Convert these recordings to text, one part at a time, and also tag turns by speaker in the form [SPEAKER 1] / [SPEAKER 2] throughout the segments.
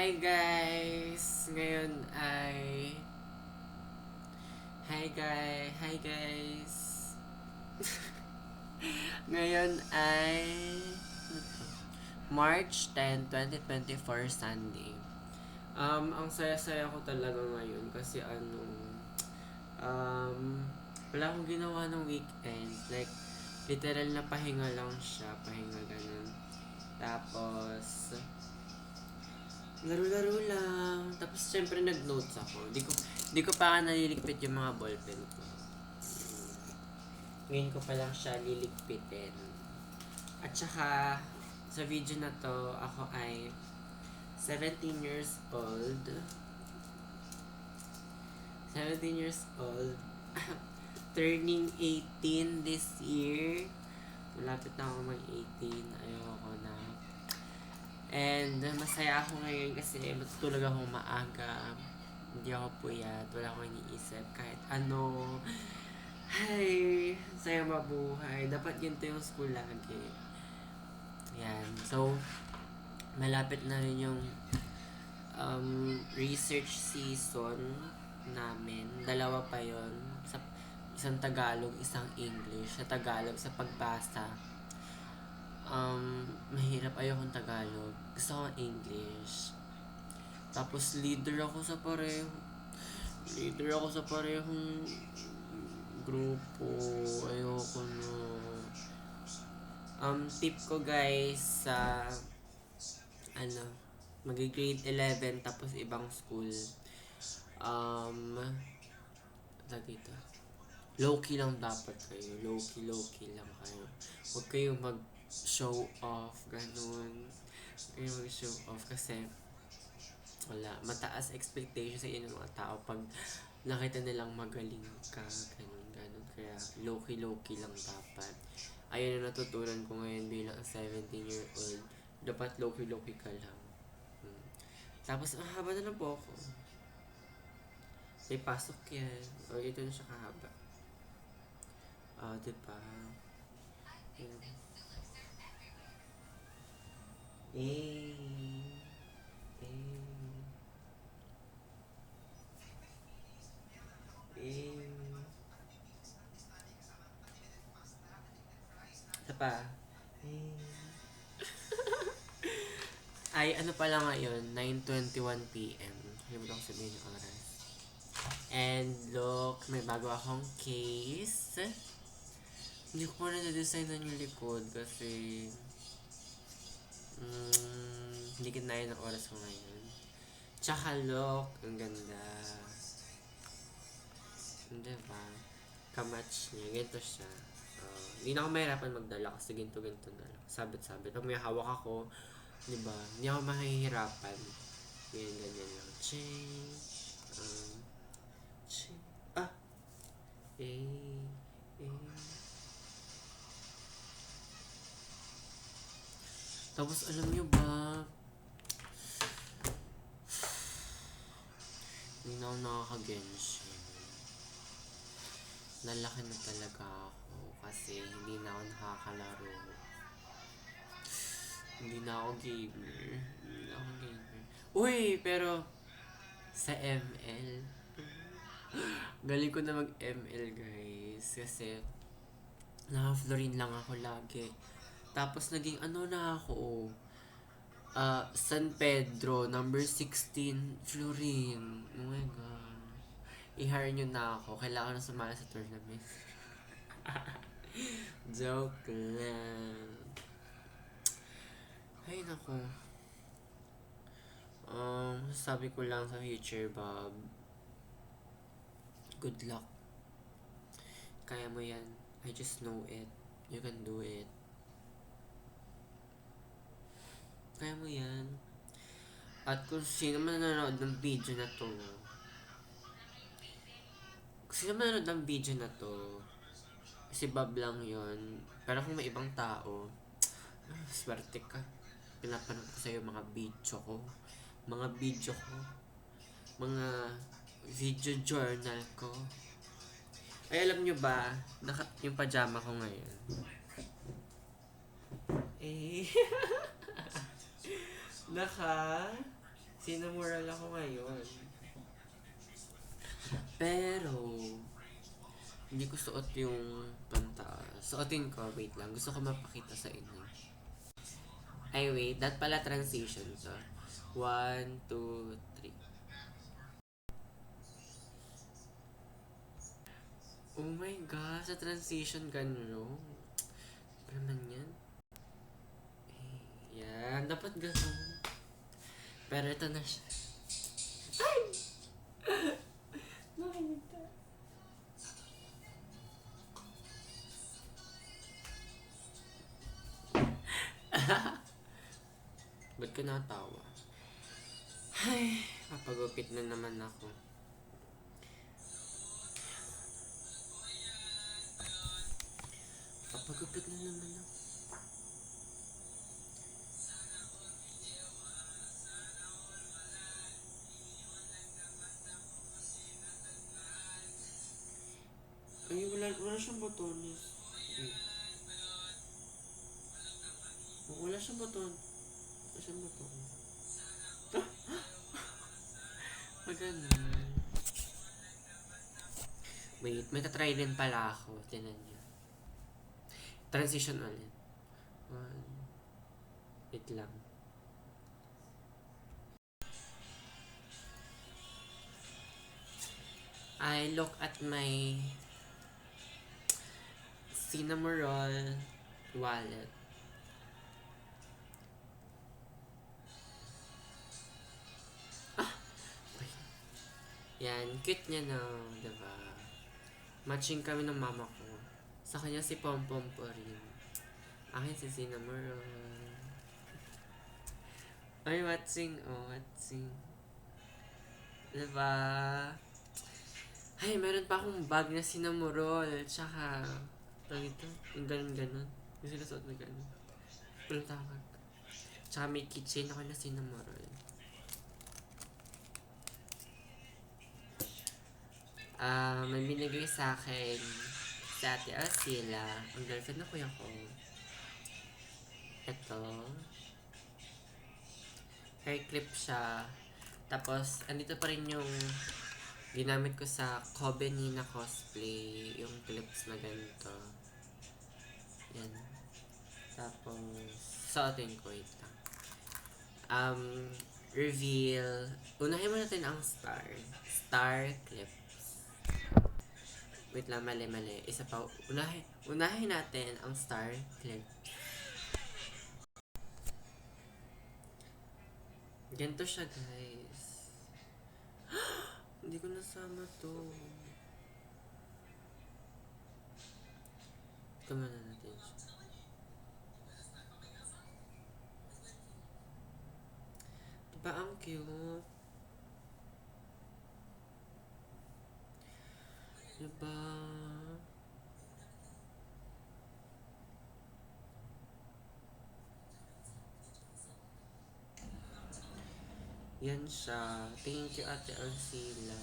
[SPEAKER 1] Hi guys! Ngayon ay... Hi guys! Ngayon ay... March 10, 2024, Sunday. Ang saya-saya ko talaga ngayon kasi wala akong ginawa ng weekend. Like, literal na pahinga lang siya, pahinga ganun. Tapos, laro-laro lang. Tapos, syempre, nag-notes ako. Di ko pa naliligpit yung mga ballpen ko. Ngayon ko pa lang siya liligpitin. At saka, sa video na to, ako ay 17 years old. 17 years old. Turning 18 this year. Malapit na ako mag-18. Ayoko na. And masaya ako ngayon kasi matutulog ako maaga. Hindi ako puyat. Wala akong iniisip kahit ano. Ay, saya mabuhay. Dapat ganito yung school lagi. Yan. So, malapit na rin yung research season namin. Dalawa pa yon, sa isang Tagalog, isang English. Sa Tagalog, sa pagbasa, mahirap, ayokong Tagalog. Gusto ko English. Tapos leader ako sa parehong grupo. Ayoko na. Tip ko guys sa magi-grade 11 tapos ibang school. Dito. Low-key lang dapat kayo. Low-key lang kayo. Huwag kayong mag-show off. Ganun. Huwag kayong mag-show off kasi wala. Mataas expectation sa inyo mga tao pag nakita nilang magaling ka. Ganun. Kaya low-key lang dapat. Ayun na natutunan ko ngayon bilang 17-year-old. Dapat low-key ka lang. Tapos, haba na lang po ako. May pasok yan. O, ito na siya kahaba. Diba? Yan. Ito pa. Ay, ano pala ngayon? 9:21 p.m. Hindi ko sabihin yung oras. And look, may bago akong case. Hindi ko pa na-designan yung likod kasi hindi kinain ng oras ko ngayon. Tsaka look, ang ganda. Diba? Kamatch niya. Ganito siya. Hindi na ako mahirapan magdala kasi ganito na lang. Sabit-sabit. Pag may hawak ako, diba? Hindi ako mahihirapan. Ganyan lang. Ching. Ching. Tapos alam nyo ba, hindi na ako nakaka-Genshin. Lalaki na talaga ako kasi hindi na ako nakakalaro. Hindi na ako gamer. Uy, pero sa ML, galing ko na mag-ML guys. Kasi naka-Florin lang ako lagi. Tapos naging na ako. San Pedro, number 16, Florin. Oh my God. I-hire nyo na ako. Kailangan na sumali sa tournament. Joke lang. Ay, naku. Sabi ko lang sa future, Bob. Good luck. Kaya mo yan. I just know it. You can do it. Kaya mo yan. At kung sino man nanonood ng video na to, si Bob lang yon. Pero kung may ibang tao, swerte ka. Pinapanood ko sa'yo mga video ko. Mga video journal ko. Ay, alam nyo ba, yung pajama ko ngayon. Naka Sinamoral ako ngayon. Pero, hindi ko suot yung pantaas. Suotin ko, wait lang. Gusto ko mapakita sa inyo. Ay, wait. That pala transition to. 1, 2, 3. Oh my God, sa transition gano'n. Ano naman yan? Yan, dapat gano'n. Pero ito na siya. Ay! Nakita. Ba't ka natawa? Ay, papagupit na naman ako. Papagupit na naman ako. Ay, wala siyang botones. Wala siyang boton. Wala siyang boton. Maganon. Wait, may tatry din pala ako. Tinan niyo. Transition ulit. Wait lang. I look at my Cinnamoroll wallet. Yan, cute niya na, diba? Matching kami ng mama ko. Sa kanya si Pompom po rin. Akin si Cinnamoroll. Ay, watching. Oh, watching. Diba? Ay, meron pa akong bag na Cinnamoroll. Tsaka, ito, yung ganun-ganun. Yung sinasuot na ganun. Walang tawag. Tsaka may keychain ako na Cinnamoroll. May binigay sa akin sa Ate Arcila, ang girlfriend na kuya ko. Ito. Hair clip siya. Tapos, andito pa rin yung ginamit ko sa Kobe Nina cosplay. Yung clips na ganito. Yan. Tapos, suotin ko. Wait lang. Reveal. Unahin mo natin ang star. Star clip. Wait lang, mali. Isa pa. Unahin natin ang star clip. Ganito siya, guys. Hindi ko nasama to. Ito muna natin siya. Diba ang cute? Diba? Yan siya. Thank you, Ate Arcila.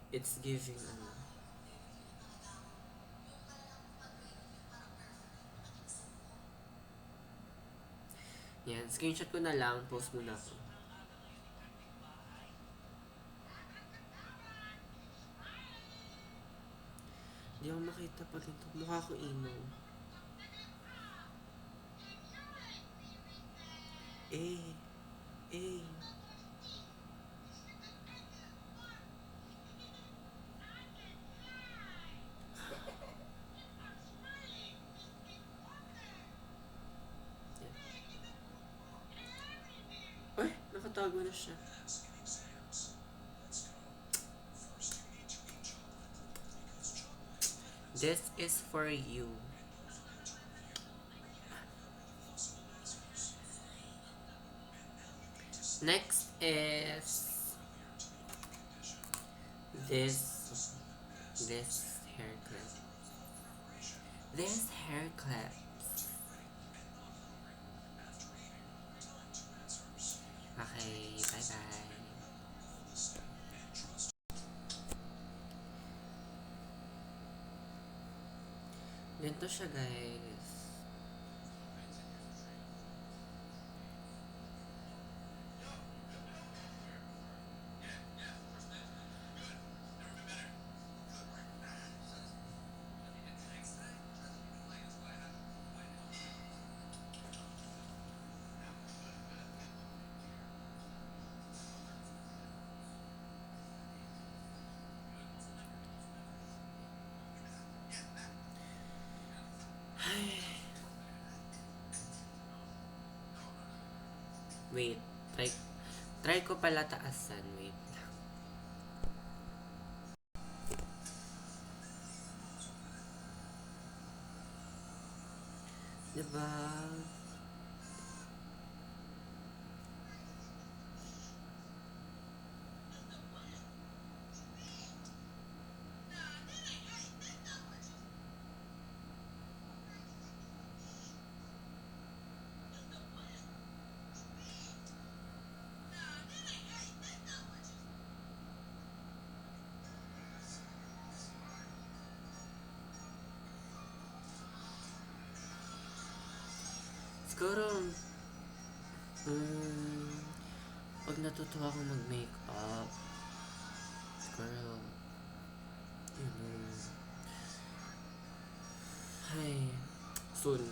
[SPEAKER 1] It's giving, ano. Yan. Screenshot ko na lang. Post muna ako. Hindi ako makita pag ito. Mukha ko emo. Eh. Ay, nakatago na siya. This is for you. Next is this hair clip. This hair clip. Okay, bye-bye. Ganito siya, guys. Wait, try, try ko pala taasan. Wait. Diba? Siguro, pag natutuwa akong mag-makeup, siguro, you know, ay, soon.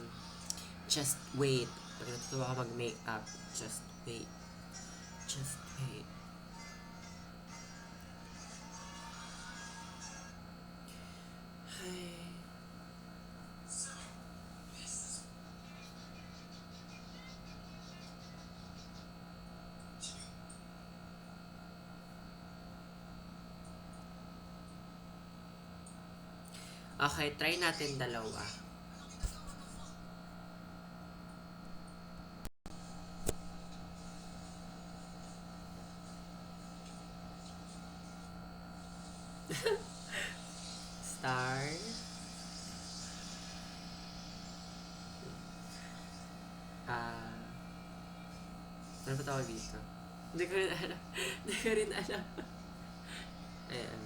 [SPEAKER 1] Just wait. Pag natutuwa ako mag-makeup, just wait. Just wait. Ay. Okay, try natin dalawa. Star. Ano ba tawag dito? Hindi ko rin alam. Hindi ko rin alam. Ayan.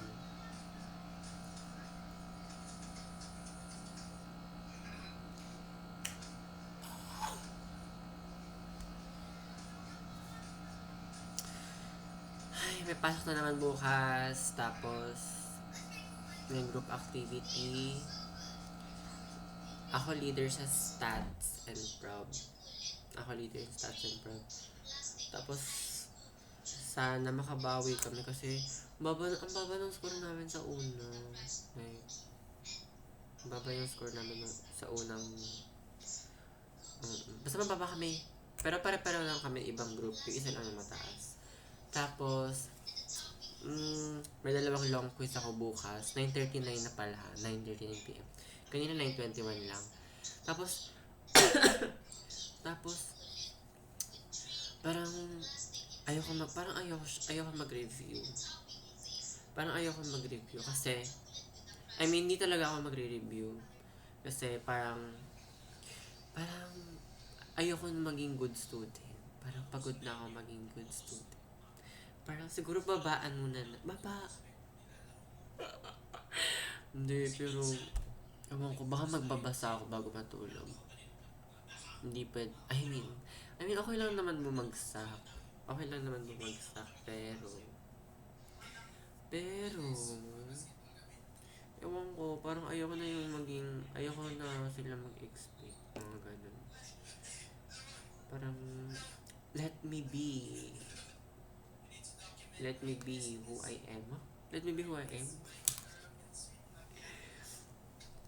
[SPEAKER 1] Ay, may pasok na naman bukas. Tapos, may group activity. Ako leader sa stats and prob. Ako leader sa stats and prob. Tapos, sana makabawi kami kasi ang baba ng score namin sa una. Like, baba yung score namin sa unang basta mababa kami. Pero pare-pareho lang kami ibang group. Yung isa lang yung mataas. Tapos, may dalawang long quiz ako bukas. 9:39 na pala. 9:39 p.m. Kanina 9:21 lang. Tapos, tapos, parang, ayoko mag-review. Parang ayoko mag-review kasi, hindi talaga ako magre-review. Kasi parang ayoko na maging good student. Parang pagod na ako maging good student. Parang siguro babaan muna na. Hindi, pero ewan ko, baka magbabasa ako bago matulog. Hindi pwede, okay lang naman bumagsak. Okay lang naman bumagsak, pero, ewan ko, parang ayoko na sila mag-expect, mga ganun. Parang, let me be. Let me be who I am. Let me be who I am.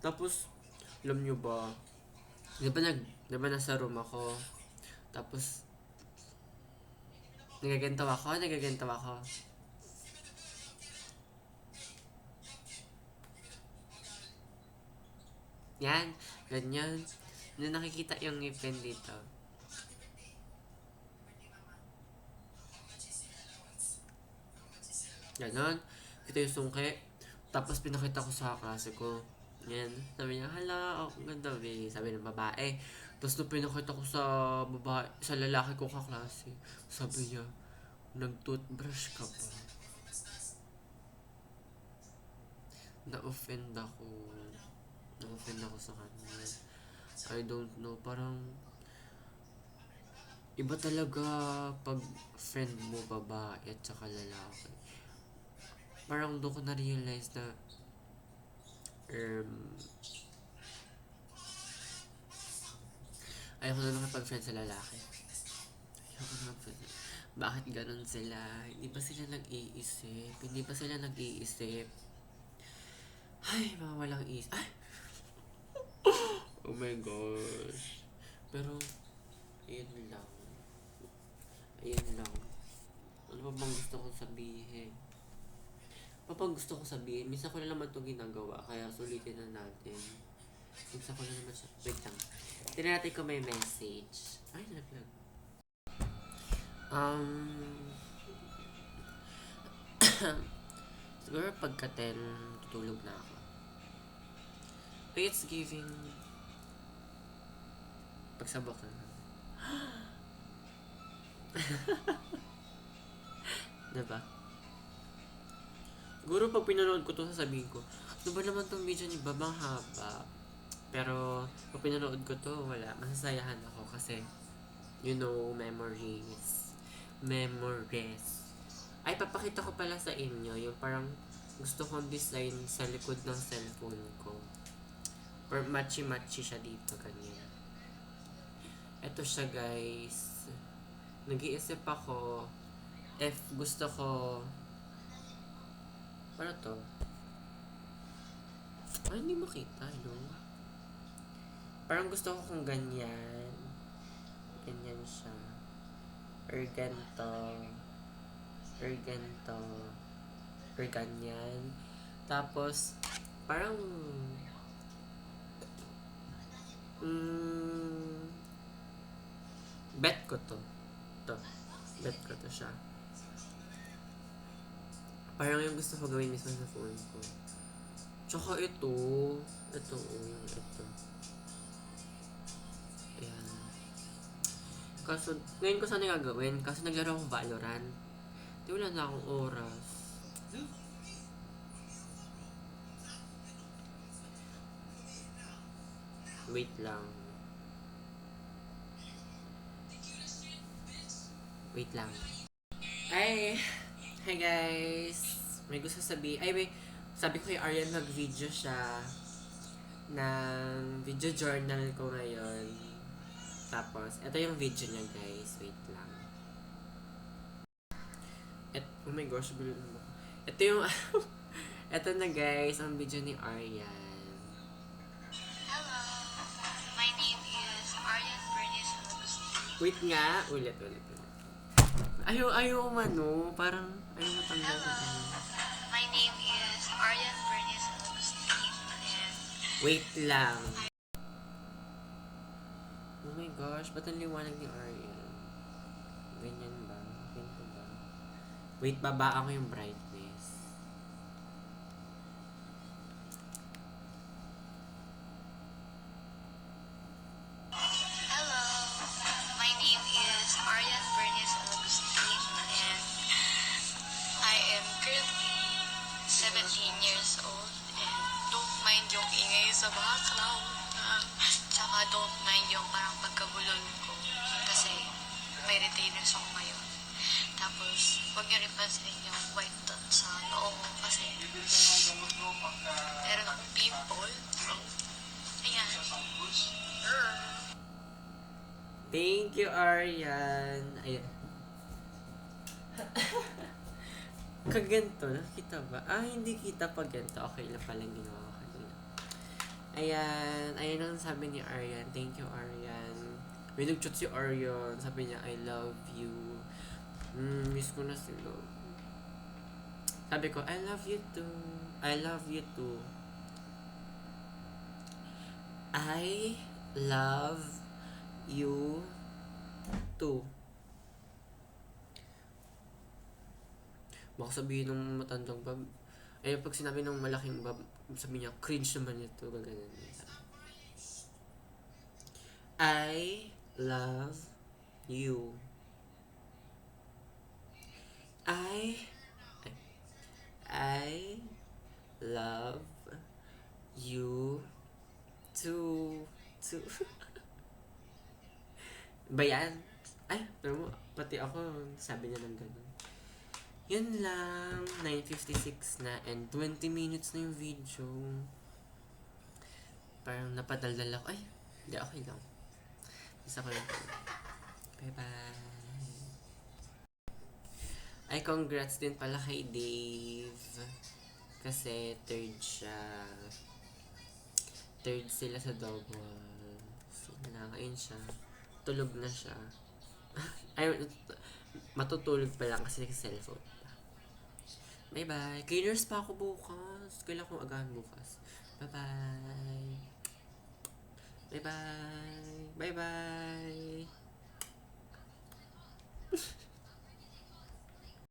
[SPEAKER 1] Tapos, alam nyo ba, di ba nasa room ako, tapos, nagagantaw ako. Yan, ganyan. Na nakikita yung ngipin dito. Ganon. Ito yung sungke. Tapos pinakita ko sa klase ko. Yan. Sabi niya, hala, ang ganda be. Sabi ng babae. Tapos nung pinakita ko sa lalaki ko kaklase, sabi niya, nag-toothbrush ka pa. Na-offend ako. Na-offend ako sa kanya. I don't know. Parang, iba talaga pag friend mo babae at saka lalaki. Parang doon ko na-realize na ayoko na nakipag-friend sa lalaki. Ayoko na mag-friend. Bakit ganun sila? Hindi ba sila nag-iisip? Ay, mga walang isip. Ay! Oh my gosh. Pero, yun lang. Ayun lang. Ano pa bang gusto kong sabihin? Ano pa bang gusto kong sabihin? Minsan ko na naman ito ginagawa, kaya sulitin na natin. Minsan ko na naman siya. Wait lang. Tignan natin kung may message. Ay, nalaglag. Siguro pagka 10, tutulog na ako. Ay, it's giving pagsabak na. Diba? Siguro pag pinanood ko to, sasabihin ko, ano ba naman tong video ni Babang haba? Pero, pag pinanood ko to, wala. Masasayahan ako kasi, you know, memories. Memories. Ay, papakita ko pala sa inyo, yung parang gusto kong design sa likod ng cellphone ko. Or matchy-matchy siya dito, ganyan. Ito siya, guys. Nag-iisip ako if gusto ko, ano to? Ay, hindi makita, no? Parang gusto ko kung ganyan. Ganyan siya. Or ganito. Or ganito. Or ganyan. Tapos, parang, bet ko to. To. Bet ko to siya. Parang yung gusto ko gawin mismo sa phone ko. Tsaka ito. Ito. Ayan. Kaso, ngayon ko sana gagawin. Kaso naglaro akong Valorant. Di wala na akong oras. Wait lang. Wait lang. Ay! Hi guys! May gusto sabihin. Ay, may sabi ko kay Aryan mag-video siya ng video journal ko ngayon. Tapos, ito yung video niya guys. Wait lang. Oh my gosh, gulo na ako. Ito yung, ito na guys, ang video ni Aryan.
[SPEAKER 2] Hello, my name is Aryan Bernice Agustin.
[SPEAKER 1] Wait nga, ulit. Ayaw umano, parang ayaw matanggal.
[SPEAKER 2] Hello, my name is Aryan Bernice Agustin and
[SPEAKER 1] Wait lang. Oh my gosh, ba't ang liwanag ni Aryan? Ganyan ba? Ganito ba? Wait, babaan ko yung brightness.
[SPEAKER 2] hello, my name is Aryan Bernice Agustin and I am currently 17 years old and don't mind yung ingay sa background. Tsaka don't mind yung parang pagkabulol ko kasi may retainers ako ngayon. Tapos, huwag niyo rin pansinin yung white dot sa noo ko kasi meron akong pimple. Ayan.
[SPEAKER 1] Thank you, Aryan. Ayan. Kaganto, nakita ba? Hindi kita pag ganito. Okay lang palang ginawa ko kanina. Ayan. Ayan ang sabi ni Aryan. Thank you, Aryan. May nag-chat si Aryan. Sabi niya, I love you. Miss ko na sila. Sabi ko, I love you too. I love you too. I love you too. Baka sabihin ng matandang bab. Pag sinabi ng malaking bab, sabi niya, cringe naman ito. Gaganan niya. I love you. I love you too. Ba yan? Ay, pero pati ako, sabi niya ng ganun. Yun lang, 9:56 na and 20 minutes na yung video. Parang napadaldal ako. Ay, hindi, okay lang. Isa ko lang. Bye-bye. Ay, congrats din pala kay Dave. Kasi third siya. Third sila sa double. Sila, ayun siya. Tulog na siya. Ay, matutulog pa lang kasi sa cellphone pa. Bye-bye. Cleaners pa ako bukas. Kailangan kong agahan bukas. Bye-bye. Bye-bye. Bye-bye.